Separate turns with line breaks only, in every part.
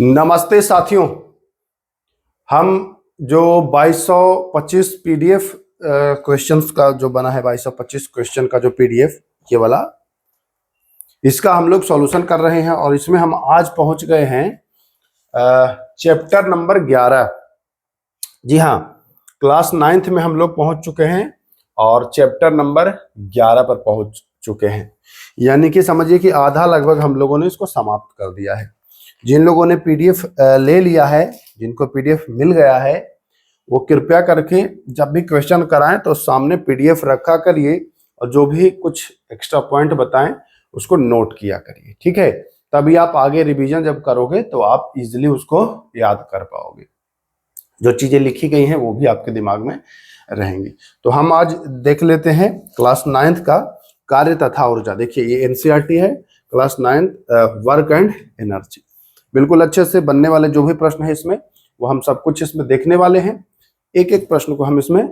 नमस्ते साथियों। हम जो 2225 पीडीएफ क्वेश्चंस का जो बना है, 2225 क्वेश्चन का जो पीडीएफ ये वाला, इसका हम लोग सॉल्यूशन कर रहे हैं और इसमें हम आज पहुंच गए हैं चैप्टर नंबर 11। जी हाँ, क्लास 9th में हम लोग पहुंच चुके हैं और चैप्टर नंबर 11 पर पहुंच चुके हैं। यानी कि समझिए कि आधा लगभग हम लोगों ने इसको समाप्त कर दिया है। जिन लोगों ने पीडीएफ ले लिया है, जिनको पीडीएफ मिल गया है, वो कृपया करके जब भी क्वेश्चन कराएं तो सामने पीडीएफ रखा करिए और जो भी कुछ एक्स्ट्रा पॉइंट बताएं उसको नोट किया करिए, ठीक है। तभी आप आगे रिवीजन जब करोगे तो आप इजीली उसको याद कर पाओगे। जो चीजें लिखी गई हैं वो भी आपके दिमाग में रहेंगी। तो हम आज देख लेते हैं क्लास 9th का कार्य तथा ऊर्जा। देखिए ये एनसीईआरटी है, class 9th work and energy. बिल्कुल अच्छे से बनने वाले जो भी प्रश्न है इसमें, वो हम सब कुछ इसमें देखने वाले हैं। एक एक प्रश्न को हम इसमें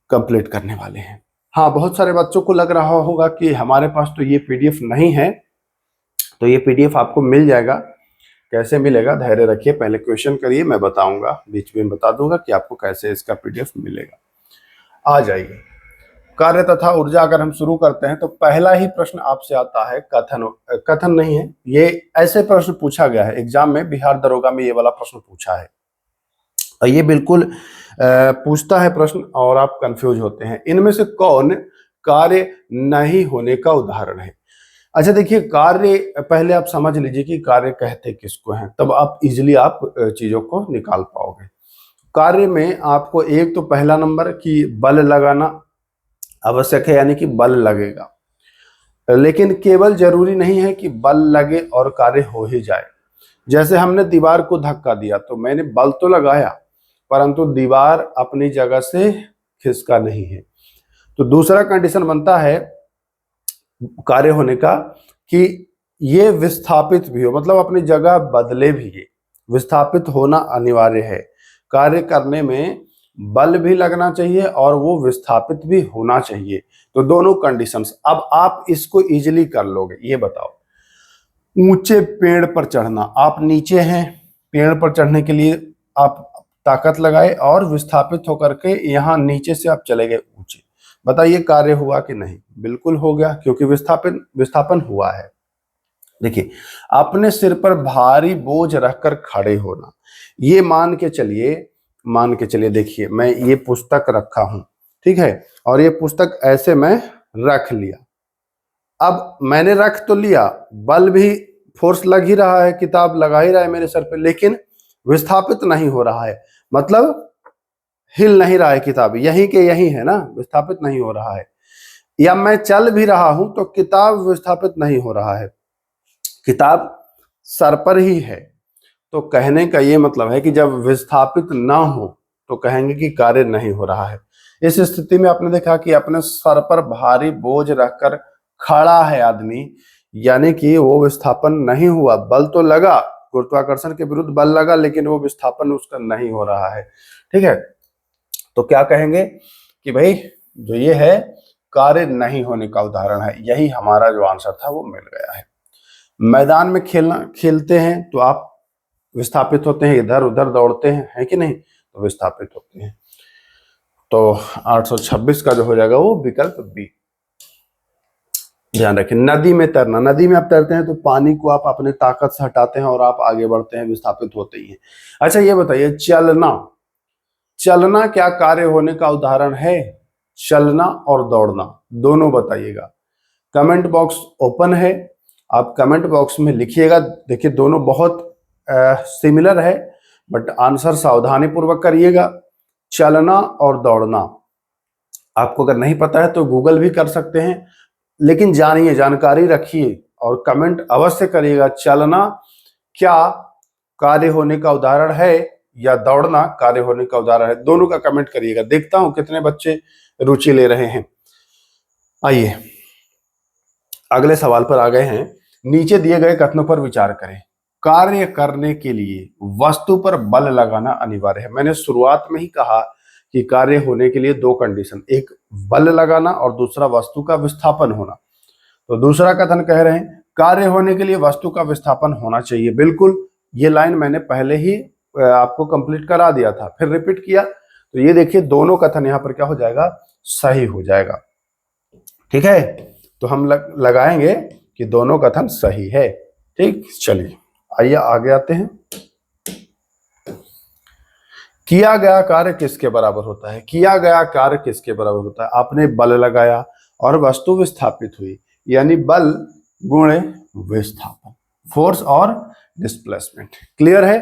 कंप्लीट करने वाले हैं। हाँ, बहुत सारे बच्चों को लग रहा होगा कि हमारे पास तो ये पीडीएफ नहीं है, तो ये पीडीएफ आपको मिल जाएगा। कैसे मिलेगा, धैर्य रखिए, पहले क्वेश्चन करिए, मैं बताऊंगा, बीच में बता दूंगा कि आपको कैसे इसका पीडीएफ मिलेगा। आ जाइए, कार्य तथा ऊर्जा अगर हम शुरू करते हैं तो पहला ही प्रश्न आपसे आता है कथन नहीं है, ये ऐसे प्रश्न पूछा गया है एग्जाम में। बिहार दरोगा में ये वाला प्रश्न पूछा है और ये बिल्कुल पूछता है प्रश्न और आप कंफ्यूज होते हैं। इनमें से कौन कार्य नहीं होने का उदाहरण है? अच्छा देखिए, कार्य पहले आप समझ लीजिए कि कार्य कहते किसको हैं, तब आप इजिली आप चीजों को निकाल पाओगे। कार्य में आपको एक तो पहला नंबर की बल लगाना आवश्यक है, यानी कि बल लगेगा। लेकिन केवल जरूरी नहीं है कि बल लगे और कार्य हो ही जाए। जैसे हमने दीवार को धक्का दिया तो मैंने बल तो लगाया, परंतु दीवार अपनी जगह से खिसका नहीं है। तो दूसरा कंडीशन बनता है कार्य होने का कि ये विस्थापित भी हो, मतलब अपनी जगह बदले भी। ये विस्थापित होना अनिवार्य है। कार्य करने में बल भी लगना चाहिए और वो विस्थापित भी होना चाहिए। तो दोनों कंडीशंस, अब आप इसको इजीली कर लोगे। ये बताओ, ऊंचे पेड़ पर चढ़ना, आप नीचे हैं, पेड़ पर चढ़ने के लिए आप ताकत लगाए और विस्थापित होकर के यहां नीचे से आप चले गए ऊंचे। बताइए कार्य हुआ कि नहीं? बिल्कुल हो गया, क्योंकि विस्थापन हुआ है। देखिए, अपने सिर पर भारी बोझ रखकर खड़े होना, ये मान के चलिए, देखिए मैं ये पुस्तक रखा हूं, ठीक है, और ये पुस्तक ऐसे मैं रख लिया। अब मैंने रख तो लिया, बल भी फोर्स लग ही रहा है, किताब लगा ही रहा है मेरे सर पे, लेकिन विस्थापित नहीं हो रहा है, मतलब हिल नहीं रहा है किताब, यहीं के यहीं है ना, विस्थापित नहीं हो रहा है। या मैं चल भी रहा हूं तो किताब विस्थापित नहीं हो रहा है, किताब सर पर ही है। तो कहने का ये मतलब है कि जब विस्थापित ना हो तो कहेंगे कि कार्य नहीं हो रहा है। इस स्थिति में आपने देखा कि अपने सर पर भारी बोझ रखकर खड़ा है आदमी, यानी कि वो विस्थापन नहीं हुआ। बल तो लगा, गुरुत्वाकर्षण के विरुद्ध बल लगा, लेकिन वो विस्थापन उसका नहीं हो रहा है, ठीक है। तो क्या कहेंगे कि भाई जो ये है कार्य नहीं होने का उदाहरण है। यही हमारा जो आंसर था वो मिल गया है। मैदान में खेलते हैं तो आप विस्थापित होते हैं, इधर उधर दौड़ते हैं, है कि नहीं, तो विस्थापित होते हैं। तो 826 का जो हो जाएगा वो विकल्प बी। ध्यान रखें, नदी में तैरना, नदी में आप तैरते हैं तो पानी को आप अपने ताकत से हटाते हैं और आप आगे बढ़ते हैं, विस्थापित होते ही हैं। अच्छा ये बताइए, चलना क्या कार्य होने का उदाहरण है? चलना और दौड़ना दोनों बताइएगा। कमेंट बॉक्स ओपन है, आप कमेंट बॉक्स में लिखिएगा। देखिए दोनों बहुत सिमिलर है, बट आंसर सावधानी पूर्वक करिएगा। चलना और दौड़ना, आपको अगर नहीं पता है तो गूगल भी कर सकते हैं, लेकिन जानिए, जानकारी रखिए और कमेंट अवश्य करिएगा। चलना क्या कार्य होने का उदाहरण है या दौड़ना कार्य होने का उदाहरण है? दोनों का कमेंट करिएगा। देखता हूं कितने बच्चे रुचि ले रहे हैं। आइए अगले सवाल पर आ गए हैं। नीचे दिए गए कथनों पर विचार करें। कार्य करने के लिए वस्तु पर बल लगाना अनिवार्य है। मैंने शुरुआत में ही कहा कि कार्य होने के लिए दो कंडीशन, एक बल लगाना और दूसरा वस्तु का विस्थापन होना। तो दूसरा कथन कह रहे हैं कार्य होने के लिए वस्तु का विस्थापन होना चाहिए। बिल्कुल, ये लाइन मैंने पहले ही आपको कंप्लीट करा दिया था, फिर रिपीट किया, तो ये देखिए दोनों कथन यहाँ पर क्या हो जाएगा, सही हो जाएगा। ठीक है, तो हम लगाएंगे कि दोनों कथन सही है। ठीक, चलिए आइए आगे आते हैं। किया गया कार्य किसके बराबर होता है? किया गया कार्य किसके बराबर होता है? आपने बल लगाया और वस्तु विस्थापित हुई, यानी बल गुणे विस्थापन, फोर्स और डिस्प्लेसमेंट। क्लियर है?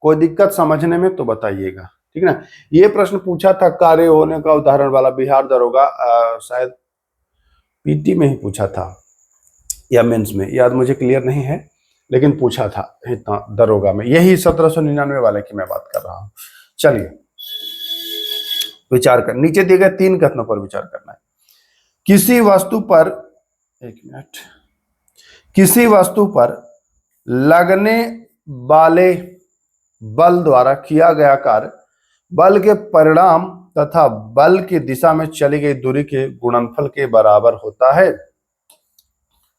कोई दिक्कत समझने में तो बताइएगा, ठीक ना। ये प्रश्न पूछा था कार्य होने का उदाहरण वाला, बिहार दरोगा, शायद पीटी में ही पूछा था या मेंस में, याद मुझे क्लियर नहीं है, लेकिन पूछा था इतना दरोगा में, यही 1799 वाले की मैं बात कर रहा हूं। चलिए विचार कर, नीचे दिए गए 3 कथनों पर विचार करना है। किसी वस्तु पर, एक मिनट, किसी वस्तु पर लगने वाले बल द्वारा किया गया कार्य बल के परिणाम तथा बल की दिशा में चली गई दूरी के गुणनफल के बराबर होता है।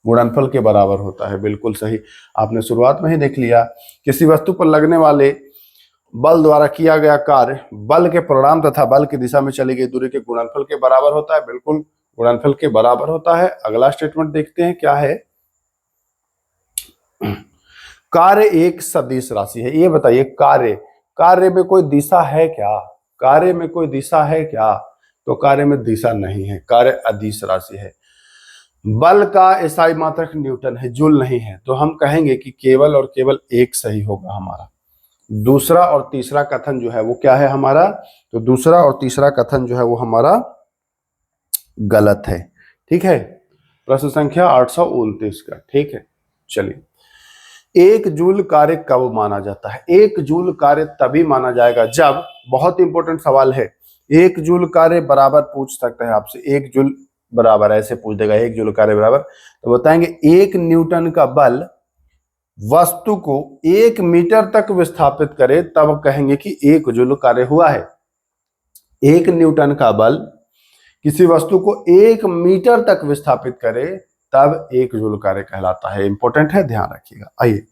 गुणनफल के बराबर होता है, बिल्कुल सही, आपने शुरुआत में ही देख लिया। किसी वस्तु पर लगने वाले बल द्वारा किया गया कार्य बल के परिणाम तथा बल की दिशा में चली गई दूरी के गुणनफल के बराबर होता है, बिल्कुल गुणनफल के बराबर होता है। अगला स्टेटमेंट देखते हैं क्या है। कार्य एक सदिश राशि है। ये बताइए, कार्य में कोई दिशा है क्या? कार्य में कोई दिशा है क्या? तो कार्य में दिशा नहीं है, कार्य अदिश राशि है। बल का एसआई मात्रक न्यूटन है, जूल नहीं है, तो हम कहेंगे कि केवल और केवल एक सही होगा हमारा। दूसरा और तीसरा कथन जो है वो क्या है हमारा? तो दूसरा और तीसरा कथन जो है वो हमारा गलत है। ठीक है, प्रश्न संख्या 829 का। ठीक है, चलिए, 1 जूल कार्य कब माना जाता है? 1 जूल कार्य तभी माना जाएगा जब, बहुत इंपॉर्टेंट सवाल है, 1 जूल कार्य बराबर पूछ सकता है आपसे, 1 जूल बराबर ऐसे पूछ देगा, 1 जूल कार्य बराबर, तो बताएंगे 1 न्यूटन का बल वस्तु को 1 मीटर तक विस्थापित करे तब कहेंगे कि 1 जूल कार्य हुआ है। 1 न्यूटन का बल किसी वस्तु को 1 मीटर तक विस्थापित करे तब 1 जूल कार्य कहलाता है। इंपॉर्टेंट है, ध्यान रखिएगा। आइए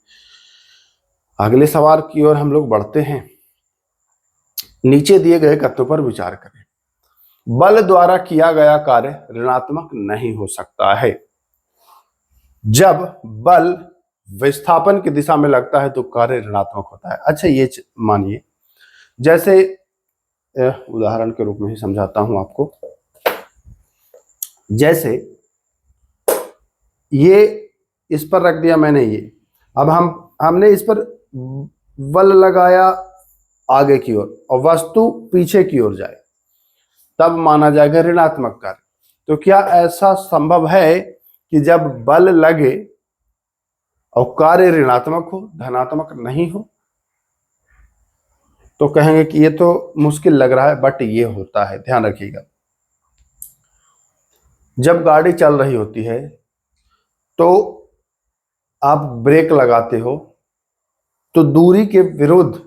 अगले सवाल की ओर हम लोग बढ़ते हैं। नीचे दिए गए कथनों पर विचार करें। बल द्वारा किया गया कार्य ऋणात्मक नहीं हो सकता है। जब बल विस्थापन की दिशा में लगता है तो कार्य ऋणात्मक होता है। अच्छा, ये मानिए, जैसे उदाहरण के रूप में ही समझाता हूं आपको। जैसे ये इस पर रख दिया मैंने, ये अब हमने इस पर बल लगाया आगे की ओर और वस्तु पीछे की ओर जाए, तब माना जाएगा ऋणात्मक कार्य। तो क्या ऐसा संभव है कि जब बल लगे और कार्य ऋणात्मक हो, धनात्मक नहीं हो? तो कहेंगे कि ये तो मुश्किल लग रहा है, बट ये होता है, ध्यान रखिएगा। जब गाड़ी चल रही होती है तो आप ब्रेक लगाते हो तो दूरी के विरुद्ध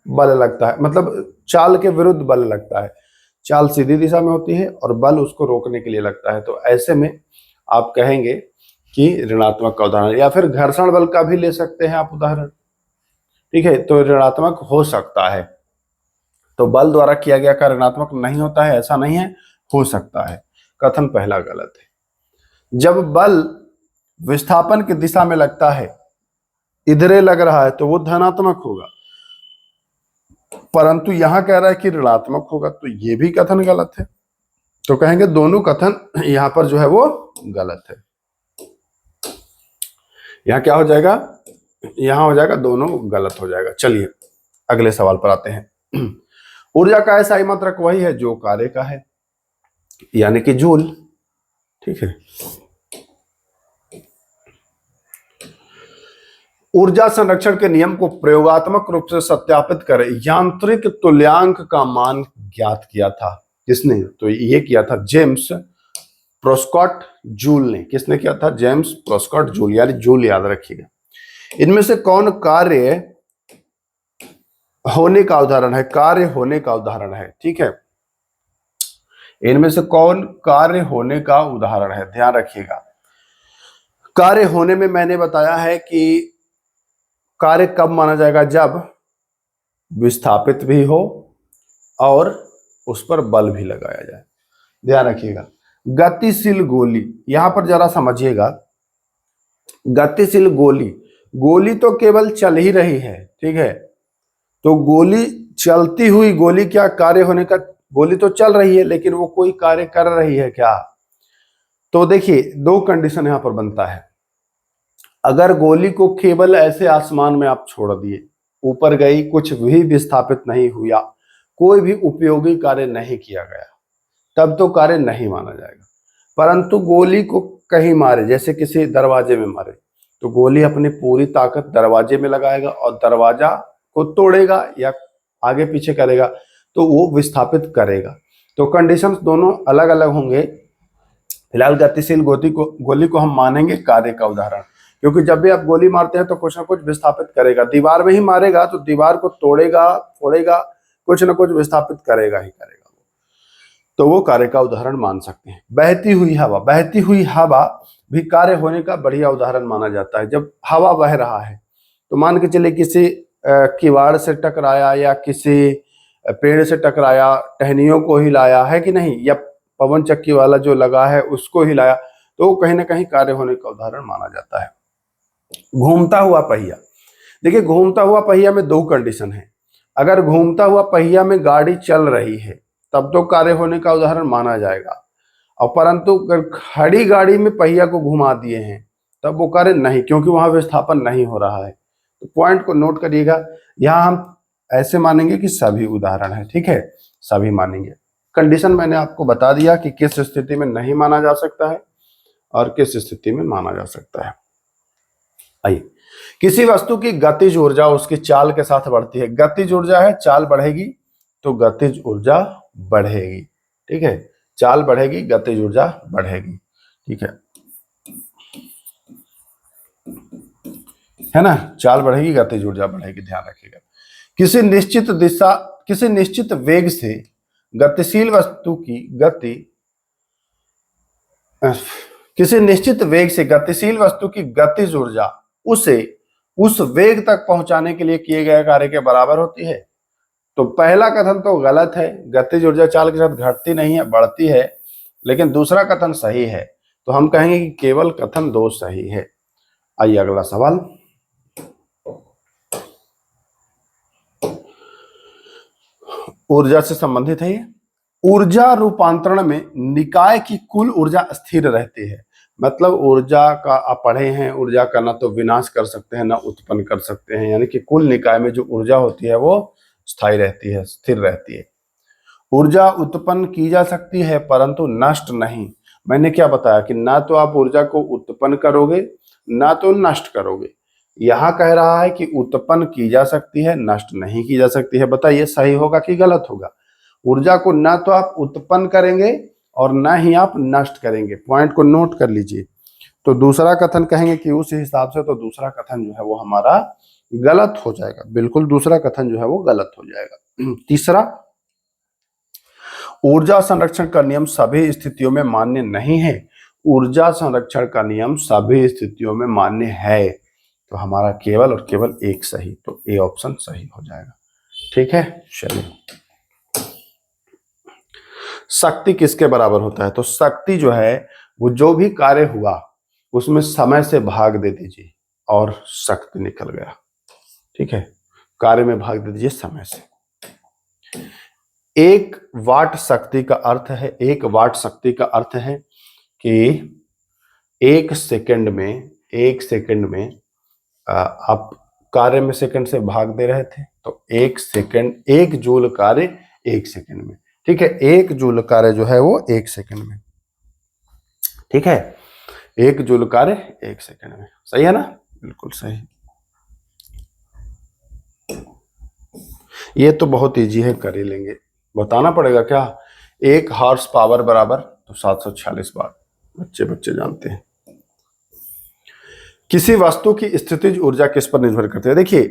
बल लगता है, मतलब चाल के विरुद्ध बल लगता है। चाल सीधी दिशा में होती है और बल उसको रोकने के लिए लगता है, तो ऐसे में आप कहेंगे कि ऋणात्मक का उदाहरण, या फिर घर्षण बल का भी ले सकते हैं आप उदाहरण। ठीक है, तो ऋणात्मक हो सकता है। तो बल द्वारा किया गया कार्य ऋणात्मक नहीं होता है, ऐसा नहीं है, हो सकता है। कथन पहला गलत है। जब बल विस्थापन की दिशा में लगता है, इधरे लग रहा है, तो वो धनात्मक होगा, परंतु यहां कह रहा है कि ऋणात्मक होगा, तो ये भी कथन गलत है। तो कहेंगे दोनों कथन यहां पर जो है वो गलत है। यहां क्या हो जाएगा? यहां हो जाएगा दोनों गलत हो जाएगा। चलिए अगले सवाल पर आते हैं। ऊर्जा का एसआई मात्रक वही है जो कार्य का है, यानी कि जूल। ठीक है, ऊर्जा संरक्षण के नियम को प्रयोगात्मक रूप से सत्यापित कर यांत्रिक तुल्यांक का मान ज्ञात किया था। किसने? तो ये किया था जेम्स प्रोस्कॉट जूल ने। किसने किया था? जेम्स प्रोस्कॉट जूल, यानी जूल याद रखिएगा। इनमें से कौन कार्य होने का उदाहरण है? कार्य होने का उदाहरण है। ठीक है, इनमें से कौन कार्य होने का उदाहरण है? ध्यान रखिएगा। कार्य होने में मैंने बताया है कि कार्य कब माना जाएगा? जब विस्थापित भी हो और उस पर बल भी लगाया जाए। ध्यान रखिएगा, गतिशील गोली, यहां पर जरा समझिएगा, गतिशील गोली, गोली तो केवल चल ही रही है, ठीक है, तो गोली चलती हुई गोली क्या कार्य होने का, गोली तो चल रही है लेकिन वो कोई कार्य कर रही है क्या? तो देखिए दो कंडीशन यहां पर बनता है। अगर गोली को केवल ऐसे आसमान में आप छोड़ दिए, ऊपर गई, कुछ भी विस्थापित नहीं हुआ, कोई भी उपयोगी कार्य नहीं किया गया, तब तो कार्य नहीं माना जाएगा। परंतु गोली को कहीं मारे, जैसे किसी दरवाजे में मारे, तो गोली अपनी पूरी ताकत दरवाजे में लगाएगा और दरवाजा को तोड़ेगा या आगे पीछे करेगा, तो वो विस्थापित करेगा। तो कंडीशंस दोनों अलग अलग होंगे। फिलहाल गतिशील गोली को हम मानेंगे कार्य का उदाहरण, क्योंकि जब भी आप गोली मारते हैं तो कुछ ना कुछ विस्थापित करेगा, दीवार में ही मारेगा तो दीवार को तोड़ेगा फोड़ेगा, कुछ ना कुछ विस्थापित करेगा ही करेगा, तो वो कार्य का उदाहरण मान सकते हैं। बहती हुई हवा, बहती हुई हवा भी कार्य होने का बढ़िया उदाहरण माना जाता है। जब हवा बह रहा है तो मान के चले किसी किवाड़ से टकराया या किसी पेड़ से टकराया, टहनियों को हिलाया है कि नहीं, या पवन चक्की वाला जो लगा है उसको हिलाया, तो वो कहीं ना कहीं कार्य होने का उदाहरण माना जाता है। घूमता हुआ पहिया, देखिए घूमता हुआ पहिया में दो कंडीशन है। अगर घूमता हुआ पहिया में गाड़ी चल रही है तब तो कार्य होने का उदाहरण माना जाएगा, और परंतु अगर खड़ी गाड़ी में पहिया को घुमा दिए हैं तब वो कार्य नहीं, क्योंकि वहां विस्थापन नहीं हो रहा है। तो पॉइंट को नोट करिएगा, यहाँ हम ऐसे मानेंगे कि सभी उदाहरण है, ठीक है, सभी मानेंगे। कंडीशन मैंने आपको बता दिया कि किस स्थिति में नहीं माना जा सकता है और किस स्थिति में माना जा सकता है। आइए, किसी वस्तु की गतिज ऊर्जा उसकी चाल के साथ बढ़ती है। गतिज ऊर्जा है, चाल बढ़ेगी तो गतिज ऊर्जा बढ़ेगी, ठीक है, चाल बढ़ेगी गतिज ऊर्जा बढ़ेगी, ठीक है ना, चाल बढ़ेगी गतिज ऊर्जा बढ़ेगी, ध्यान रखिएगा। किसी निश्चित दिशा, किसी निश्चित वेग से गतिशील वस्तु की गति, किसी निश्चित वेग से गतिशील वस्तु की गतिज ऊर्जा उसे उस वेग तक पहुंचाने के लिए किए गए कार्य के बराबर होती है। तो पहला कथन तो गलत है, गतिज ऊर्जा चाल के साथ घटती नहीं है, बढ़ती है, लेकिन दूसरा कथन सही है, तो हम कहेंगे कि केवल कथन दो सही है। आइए अगला सवाल, ऊर्जा से संबंधित है ये। ऊर्जा रूपांतरण में निकाय की कुल ऊर्जा स्थिर रहती है। मतलब ऊर्जा का आप पढ़े हैं, ऊर्जा का ना तो विनाश कर सकते हैं ना उत्पन्न कर सकते हैं, यानी कि कुल निकाय में जो ऊर्जा होती है वो स्थायी रहती है, स्थिर रहती है। ऊर्जा उत्पन्न की जा सकती है परंतु नष्ट नहीं। मैंने क्या बताया कि ना तो आप ऊर्जा को उत्पन्न करोगे ना तो नष्ट करोगे। यहाँ कह रहा है कि उत्पन्न की जा सकती है, नष्ट नहीं की जा सकती है। बताइए सही होगा कि गलत होगा? ऊर्जा को ना तो आप उत्पन्न करेंगे और ना ही आप नष्ट करेंगे। पॉइंट को नोट कर लीजिए। तो दूसरा कथन कहेंगे कि उस हिसाब से तो दूसरा कथन जो है वो हमारा गलत हो जाएगा, बिल्कुल दूसरा कथन जो है वो गलत हो जाएगा। तीसरा, ऊर्जा संरक्षण का नियम सभी स्थितियों में मान्य नहीं है। ऊर्जा संरक्षण का नियम सभी स्थितियों में मान्य है, तो हमारा केवल और केवल एक सही, तो ए ऑप्शन सही हो जाएगा, ठीक है। चलिए, शक्ति किसके बराबर होता है? तो शक्ति जो है वो जो भी कार्य हुआ उसमें समय से भाग दे दीजिए और शक्ति निकल गया, ठीक है, कार्य में भाग दे दीजिए समय से। 1 वाट शक्ति का अर्थ है, 1 वाट शक्ति का अर्थ है कि 1 सेकंड में आप कार्य में सेकंड से भाग दे रहे थे, तो 1 सेकंड, 1 जूल कार्य 1 सेकंड में, ठीक है, 1 जूल कार्य जो है वो 1 सेकंड में, ठीक है, 1 जूल कार्य 1 सेकंड में, सही है ना, बिल्कुल सही। ये तो बहुत इजी है, कर ही लेंगे, बताना पड़ेगा क्या? 1 हॉर्स पावर बराबर तो 746 वाट, बच्चे जानते हैं। किसी वस्तु की स्थितिज ऊर्जा किस पर निर्भर करती है? देखिए,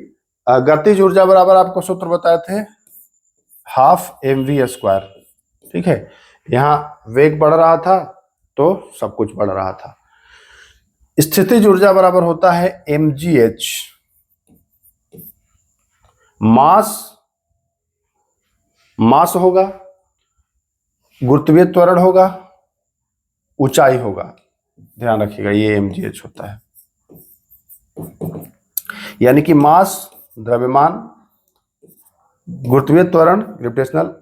गतिज ऊर्जा बराबर आपको सूत्र बताए थे हाफ mv², ठीक है, यहां वेग बढ़ रहा था तो सब कुछ बढ़ रहा था। स्थितिज ऊर्जा बराबर होता है mgh, मास होगा, गुरुत्वीय त्वरण होगा, ऊंचाई होगा। ध्यान रखिएगा ये mgh होता है, यानी कि मास, द्रव्यमान, गुरुत्वीय त्वरण ग्रेविटेशनल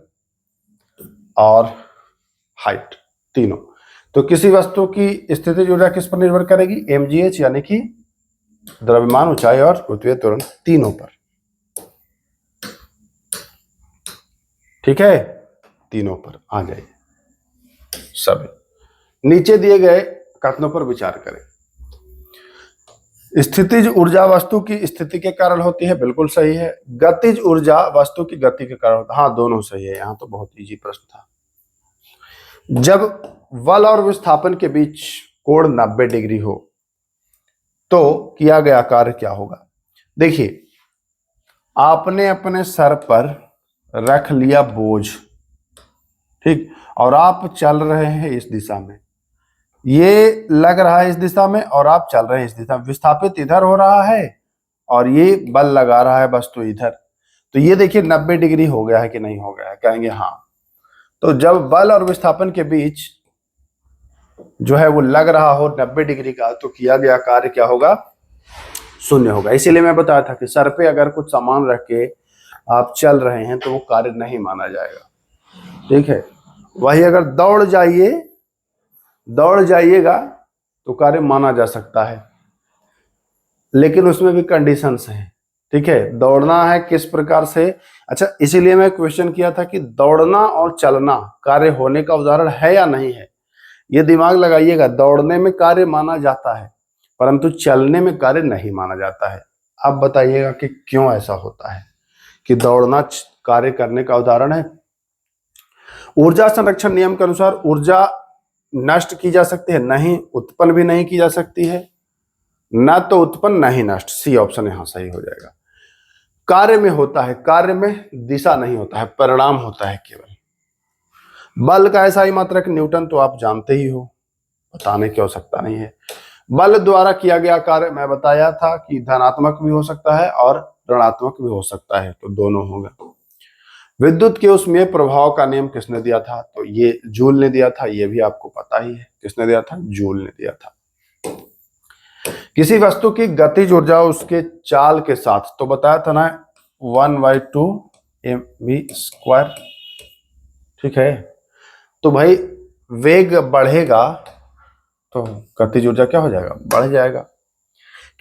और हाइट, तीनों। तो किसी वस्तु की स्थितिज ऊर्जा किस पर निर्भर करेगी? mgh, यानी कि द्रव्यमान, ऊंचाई और गुरुत्वीय त्वरण तीनों पर। ठीक है, तीनों पर आ जाइए सभी। नीचे दिए गए कथनों पर विचार करें। स्थितिज ऊर्जा वस्तु की स्थिति के कारण होती है, बिल्कुल सही है। गतिज ऊर्जा वस्तु की गति के कारण होता है, हाँ दोनों सही है। यहां तो बहुत इजी प्रश्न था। जब बल और विस्थापन के बीच कोण 90 डिग्री हो तो किया गया कार्य क्या होगा? देखिए, आपने अपने सर पर रख लिया बोझ, ठीक, और आप चल रहे हैं इस दिशा में, ये लग रहा है इस दिशा में और आप चल रहे हैं इस दिशा में, विस्थापित इधर हो रहा है और ये बल लगा रहा है वस्तु इधर। तो ये देखिए 90 डिग्री हो गया है कि नहीं हो गया है? कहेंगे हाँ। तो जब बल और विस्थापन के बीच जो है वो लग रहा हो 90 डिग्री का, तो किया गया कार्य क्या होगा? शून्य होगा। इसीलिए मैं बताया था कि सर पे अगर कुछ सामान रख के आप चल रहे हैं तो वो कार्य नहीं माना जाएगा। ठीक है, वही अगर दौड़ जाइएगा तो कार्य माना जा सकता है, लेकिन उसमें भी कंडीशंस हैं। ठीक है, दौड़ना है किस प्रकार से? अच्छा, इसीलिए मैं क्वेश्चन किया था कि दौड़ना और चलना कार्य होने का उदाहरण है या नहीं है। ये दिमाग लगाइएगा, दौड़ने में कार्य माना जाता है परंतु चलने में कार्य नहीं माना जाता है। अब बताइएगा कि क्यों ऐसा होता है कि दौड़ना कार्य करने का उदाहरण है? ऊर्जा संरक्षण नियम के अनुसार ऊर्जा नष्ट की जा सकती है, नहीं उत्पन्न भी नहीं की जा सकती है, ना तो उत्पन्न ना ही नष्ट। सी ऑप्शन यहां सही हो जाएगा। कार्य में होता है, कार्य में दिशा नहीं होता है, परिणाम होता है केवल। बल का ऐसा ही मात्रक न्यूटन तो आप जानते ही हो, बताने की आवश्यकता नहीं है। बल द्वारा किया गया कार्य मैं बताया था कि धनात्मक भी हो सकता है और ऋणात्मक भी हो सकता है, तो दोनों होगा। विद्युत के उसमें प्रभाव का नियम किसने दिया था? तो ये जूल ने दिया था, ये भी आपको पता ही है किसने दिया था, जूल ने दिया था। किसी वस्तु की गतिज ऊर्जा उसके चाल के साथ, तो बताया था ना 1/2 mv²। ठीक है, तो भाई वेग बढ़ेगा तो गतिज ऊर्जा क्या हो जाएगा? बढ़ जाएगा।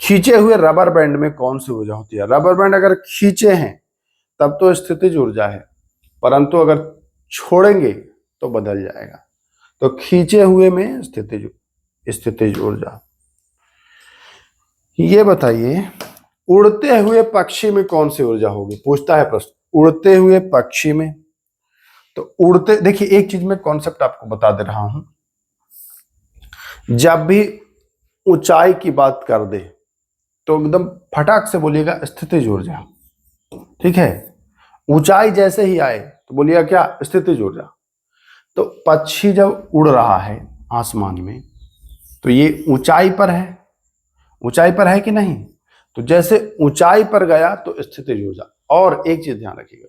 खींचे हुए रबर बैंड में कौन सी ऊर्जा होती है? रबर बैंड अगर खींचे हैं तब तो स्थितिज ऊर्जा है, परंतु अगर छोड़ेंगे तो बदल जाएगा। तो खींचे हुए में स्थितिज ऊर्जा। ये बताइए, उड़ते हुए पक्षी में कौन सी ऊर्जा होगी? पूछता है प्रश्न, उड़ते हुए पक्षी में। तो उड़ते, देखिए एक चीज में कॉन्सेप्ट आपको बता दे रहा हूं, जब भी ऊंचाई की बात कर दे तो एकदम फटाक से बोलिएगा स्थितिज ऊर्जा। ठीक है, ऊंचाई जैसे ही आए तो बोलिएगा क्या? स्थितिज ऊर्जा। तो पक्षी जब उड़ रहा है आसमान में तो ये ऊंचाई पर है, ऊंचाई पर है कि नहीं? तो जैसे ऊंचाई पर गया तो स्थितिज ऊर्जा। और एक चीज ध्यान रखिएगा,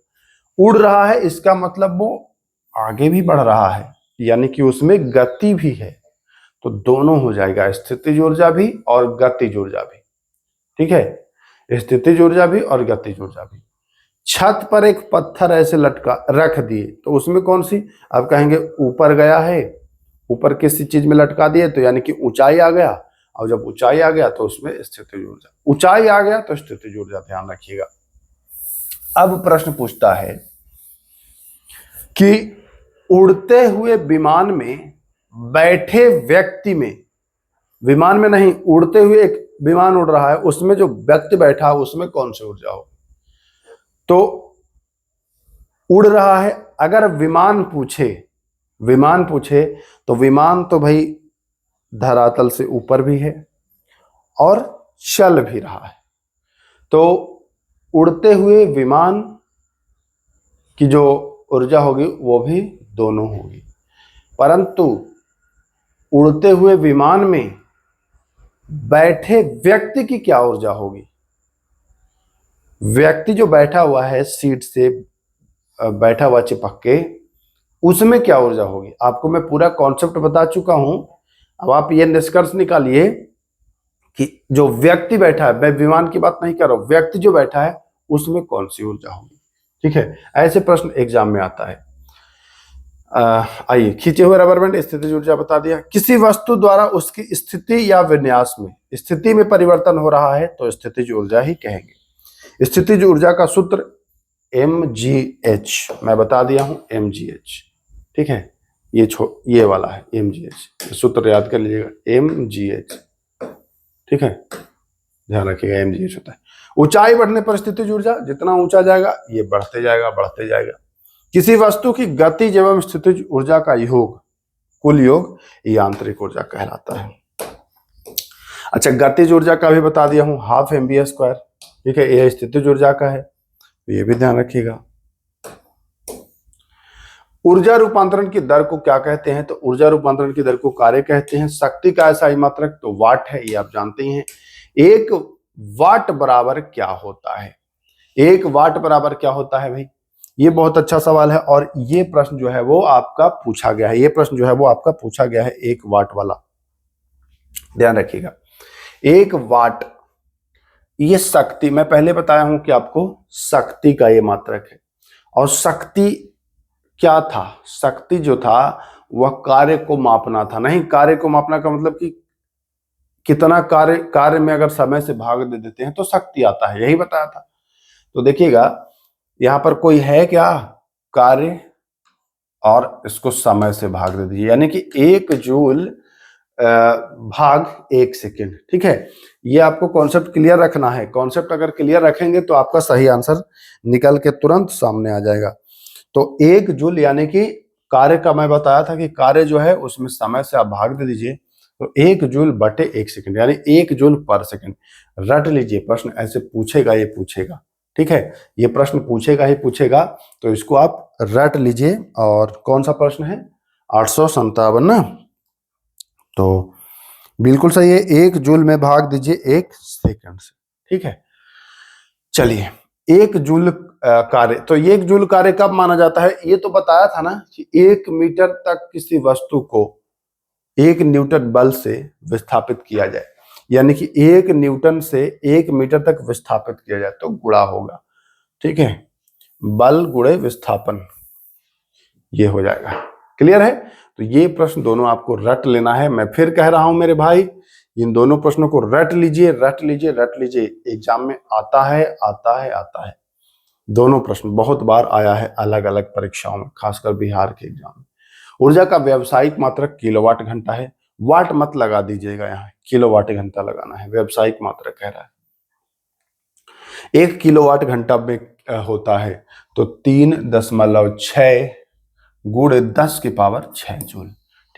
उड़ रहा है इसका मतलब वो आगे भी बढ़ रहा है, यानी कि उसमें गति भी है, तो दोनों हो जाएगा, स्थितिज ऊर्जा भी और गतिज ऊर्जा भी। ठीक है, स्थितिज ऊर्जा भी और गतिज ऊर्जा भी। छत पर एक पत्थर ऐसे लटका रख दिए तो उसमें कौन सी? आप कहेंगे ऊपर गया है, ऊपर किसी चीज में लटका दिए तो यानी कि ऊंचाई आ गया, और जब ऊंचाई आ गया तो उसमें स्थितिज ऊर्जा। ऊंचाई आ गया तो स्थितिज ऊर्जा, ध्यान रखिएगा। अब प्रश्न पूछता है कि उड़ते हुए विमान में बैठे व्यक्ति में, विमान में नहीं, उड़ते हुए एक विमान उड़ रहा है उसमें जो व्यक्ति बैठा है उसमें कौन सी ऊर्जा हो? तो उड़ रहा है, अगर विमान पूछे तो विमान तो भाई धरातल से ऊपर भी है और चल भी रहा है, तो उड़ते हुए विमान की जो ऊर्जा होगी वो भी दोनों होगी, परंतु उड़ते हुए विमान में बैठे व्यक्ति की क्या ऊर्जा होगी? व्यक्ति जो बैठा हुआ है सीट से बैठा हुआ चिपक के, उसमें क्या ऊर्जा होगी। आपको मैं पूरा कॉन्सेप्ट बता चुका हूं। अब आप ये निष्कर्ष निकालिए कि जो व्यक्ति बैठा है, मैं विमान की बात नहीं कर रहा हूं, व्यक्ति जो बैठा है उसमें कौन सी ऊर्जा होगी। ठीक है, ऐसे प्रश्न एग्जाम में आता है। आइए, खींचे हुए रबर बैंड, स्थितिज ऊर्जा बता दिया। किसी वस्तु द्वारा उसकी स्थिति या विन्यास में, स्थिति में परिवर्तन हो रहा है तो स्थितिज ऊर्जा ही कहेंगे। स्थितिज ऊर्जा का सूत्र mgh, मैं बता दिया हूं mgh। ठीक है, ये वाला है mgh, सूत्र याद कर लीजिएगा mgh। ठीक है, ध्यान रखिएगा mgh होता है। ऊंचाई बढ़ने पर स्थितिज ऊर्जा, जितना ऊंचा जाएगा ये बढ़ते जाएगा बढ़ते जाएगा। किसी वस्तु की गतिज एवं स्थितिज ऊर्जा का योग, कुल योग, ये आंतरिक ऊर्जा कहलाता है। अच्छा, गतिज ऊर्जा का भी बता दिया हूं, 12 mv²। ठीक है, ये स्थितिज ऊर्जा का है, तो ये भी ध्यान रखिएगा। ऊर्जा रूपांतरण की दर को क्या कहते हैं, तो ऊर्जा रूपांतरण की दर को कार्य कहते हैं। शक्ति का ऐसा मात्रक तो वाट है, ये आप जानते ही हैं। 1 वाट बराबर क्या होता है, 1 वाट बराबर क्या होता है भाई, ये बहुत अच्छा सवाल है। और ये प्रश्न जो है वो आपका पूछा गया है, ये प्रश्न जो है वो आपका पूछा गया है 1 वाट वाला, ध्यान रखिएगा। 1 वाट, ये शक्ति, मैं पहले बताया हूं कि आपको शक्ति का ये मात्रक है। और शक्ति क्या था, शक्ति जो था वह कार्य को मापना था। नहीं, कार्य को मापना का मतलब कि कितना कार्य में अगर समय से भाग दे देते हैं तो शक्ति आता है, यही बताया था। तो देखिएगा यहां पर कोई है क्या कार्य, और इसको समय से भाग दे दीजिए, यानी कि 1 जूल भाग 1 सेकेंड। ठीक है, ये आपको कॉन्सेप्ट क्लियर रखना है। कॉन्सेप्ट अगर क्लियर रखेंगे तो आपका सही आंसर निकल के तुरंत सामने आ जाएगा। तो 1 जूल यानी कि कार्य का मैं बताया था कि कार्य जो है उसमें समय से आप भाग दे दीजिए, तो 1 जूल बटे 1 सेकेंड यानी 1 जूल पर सेकेंड। रट लीजिए, प्रश्न ऐसे पूछेगा, ये पूछेगा। ठीक है, ये प्रश्न पूछेगा ही पूछेगा, तो इसको आप रट लीजिए। और कौन सा प्रश्न है, 857 ना, तो बिल्कुल सही है। 1 जूल में भाग दीजिए 1 सेकंड से। ठीक है, चलिए, 1 जूल कार्य, तो 1 जूल कार्य कब माना जाता है, ये तो बताया था ना कि 1 मीटर तक किसी वस्तु को 1 न्यूटन बल से विस्थापित किया जाए, यानी कि 1 न्यूटन से 1 मीटर तक विस्थापित किया जाए तो गुणा होगा। ठीक है, बल गुणे विस्थापन, ये हो जाएगा। क्लियर है, तो ये प्रश्न दोनों आपको रट लेना है। मैं फिर कह रहा हूं मेरे भाई, इन दोनों प्रश्नों को रट लीजिए, रट लीजिए, रट लीजिए। एग्जाम में आता है, आता है, आता है। दोनों प्रश्न बहुत बार आया है अलग अलग परीक्षाओं में, खासकर बिहार के एग्जाम में। ऊर्जा का व्यावसायिक मात्रक किलोवाट घंटा है, वाट मत लगा दीजिएगा, यहाँ किलोवाट घंटा लगाना है, व्यावसायिक मात्रक कह रहा है। 1 किलोवाट घंटा में होता है तो 3.6 गुणे 10 की पावर 6 जूल।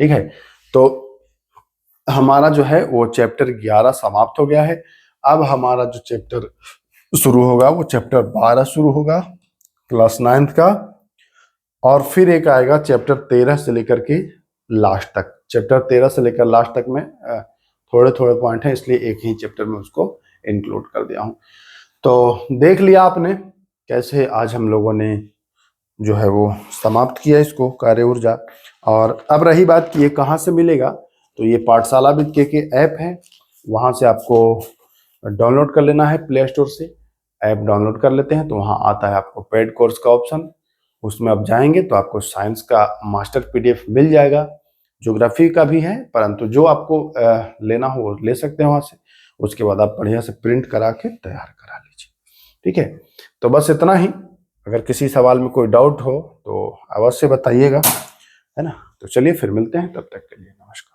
ठीक है, तो हमारा जो है वो चैप्टर 11 समाप्त हो गया है। अब हमारा जो चैप्टर शुरू होगा वो चैप्टर 12 शुरू होगा, क्लास 9th का। और फिर एक आएगा चैप्टर 13 से लेकर के लास्ट तक। चैप्टर 13 से लेकर लास्ट तक में थोड़े थोड़े पॉइंट हैं, इसलिए एक ही चैप्टर में उसको इंक्लूड कर दिया हूं। तो देख लिया आपने कैसे आज हम लोगों ने जो है वो समाप्त किया इसको, कार्य ऊर्जा। और अब रही बात कि ये कहाँ से मिलेगा, तो ये पाठशाला विद के ऐप है, वहाँ से आपको डाउनलोड कर लेना है, प्ले स्टोर से ऐप डाउनलोड कर लेते हैं तो वहाँ आता है आपको पेड कोर्स का ऑप्शन, उसमें आप जाएंगे तो आपको साइंस का मास्टर पीडीएफ मिल जाएगा, ज्योग्राफी का भी है, परंतु जो आपको लेना हो वो ले सकते हैं वहाँ से। उसके बाद आप बढ़िया से प्रिंट करा के तैयार करा लीजिए। ठीक है, तो बस इतना ही। अगर किसी सवाल में कोई डाउट हो तो अवश्य बताइएगा, है ना। तो चलिए फिर मिलते हैं, तब तक के लिए नमस्कार।